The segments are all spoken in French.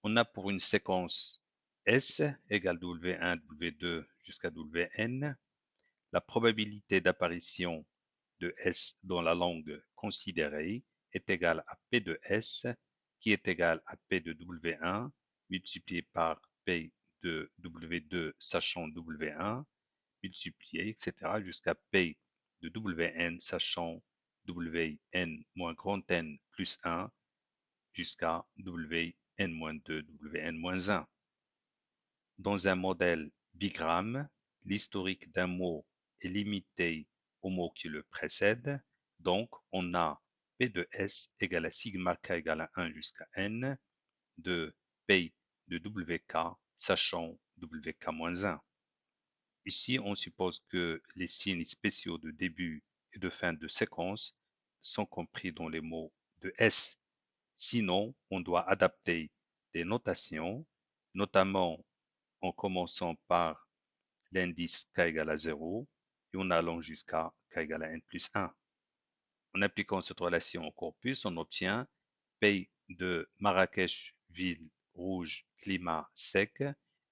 On a pour une séquence S égale W1, W2 jusqu'à Wn, la probabilité d'apparition de S dans la langue considérée est égale à P de S, qui est égal à P de W1 multiplié par P de W2 sachant W1, multiplié, etc. jusqu'à P de Wn sachant Wn moins grand N plus 1 jusqu'à Wn-2, Wn-1. Dans un modèle bigramme, l'historique d'un mot est limité au mot qui le précède. Donc, on a P de S égale à sigma k égale à 1 jusqu'à n de P de WK, sachant WK moins 1. Ici, on suppose que les signes spéciaux de début et de fin de séquence sont compris dans les mots de S. Sinon, on doit adapter des notations, notamment en commençant par l'indice k égale à 0 et en allant jusqu'à k égale à n plus 1. En appliquant cette relation au corpus, on obtient P de Marrakech, ville rouge, climat sec,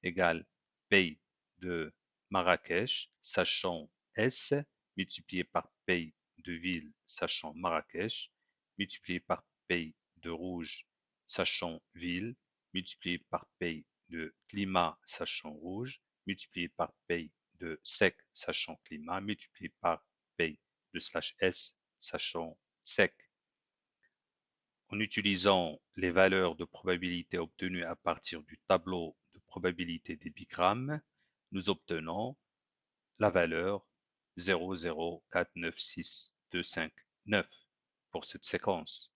égale P de Marrakech, sachant S, multiplié par P de ville, sachant Marrakech, multiplié par P de rouge, sachant ville, multiplié par P de climat, sachant rouge, multiplié par P de sec, sachant climat, multiplié par P de slash S, sachant sec. En utilisant les valeurs de probabilité obtenues à partir du tableau de probabilité des bigrammes, nous obtenons la valeur 0,0496259 pour cette séquence.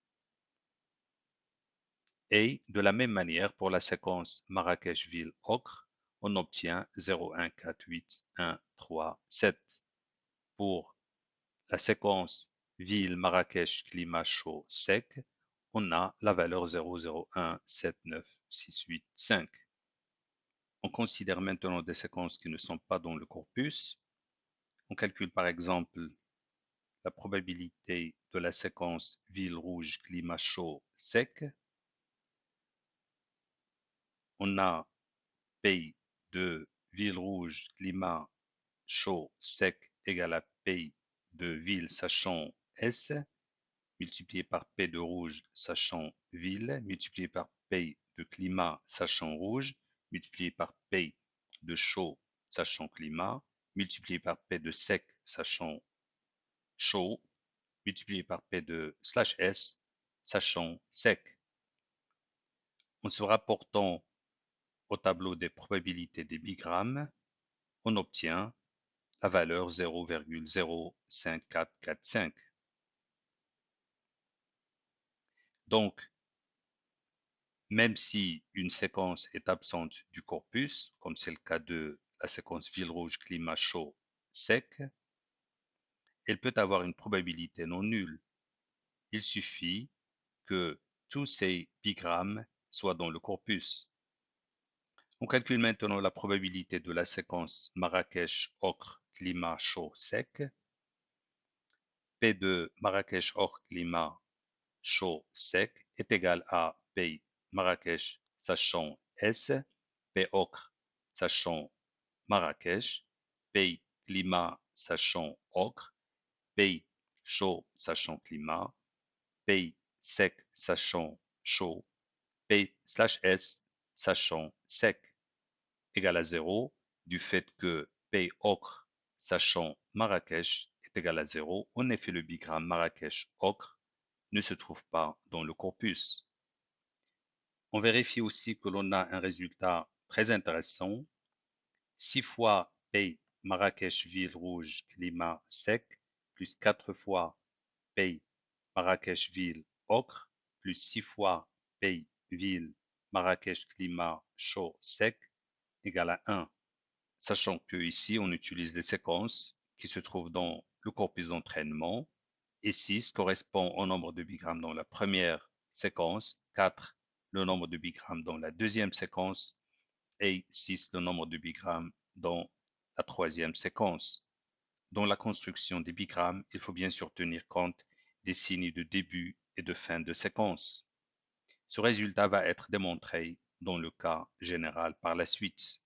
Et de la même manière, pour la séquence Marrakech-Ville-Ocre, on obtient 0,148,137. Pour la séquence ville Marrakech climat chaud sec, on a la valeur 0,0179685. On considère maintenant des séquences qui ne sont pas dans le corpus. On calcule par exemple la probabilité de la séquence ville rouge climat chaud sec. On a P de ville rouge climat chaud sec égale à P de ville sachant S, multiplié par P de rouge sachant ville, multiplié par P de climat sachant rouge, multiplié par P de chaud sachant climat, multiplié par P de sec sachant chaud, multiplié par P de slash S sachant sec. En se rapportant au tableau des probabilités des bigrammes, on obtient la valeur 0,05445. Donc, même si une séquence est absente du corpus, comme c'est le cas de la séquence ville rouge climat chaud sec, elle peut avoir une probabilité non nulle. Il suffit que tous ces bigrammes soient dans le corpus. On calcule maintenant la probabilité de la séquence Marrakech-Ocre climat chaud sec. P de Marrakech-Ocre climat chaud sec est égal à P Marrakech sachant S, P ocre sachant Marrakech, P climat sachant ocre, P chaud sachant climat, P sec sachant chaud, P slash S sachant sec égal à 0 du fait que P ocre sachant Marrakech est égal à 0. En effet, le bigramme Marrakech-Ocre ne se trouve pas dans le corpus. On vérifie aussi que l'on a un résultat très intéressant. 6 fois P Marrakech ville rouge climat sec plus 4 fois P Marrakech ville ocre plus 6 fois P ville Marrakech climat chaud sec égale à 1. Sachant que ici on utilise les séquences qui se trouvent dans le corpus d'entraînement et 6 correspond au nombre de bigrammes dans la première séquence, 4 le nombre de bigrammes dans la deuxième séquence et 6 le nombre de bigrammes dans la troisième séquence. Dans la construction des bigrammes, il faut bien sûr tenir compte des signes de début et de fin de séquence. Ce résultat va être démontré dans le cas général par la suite.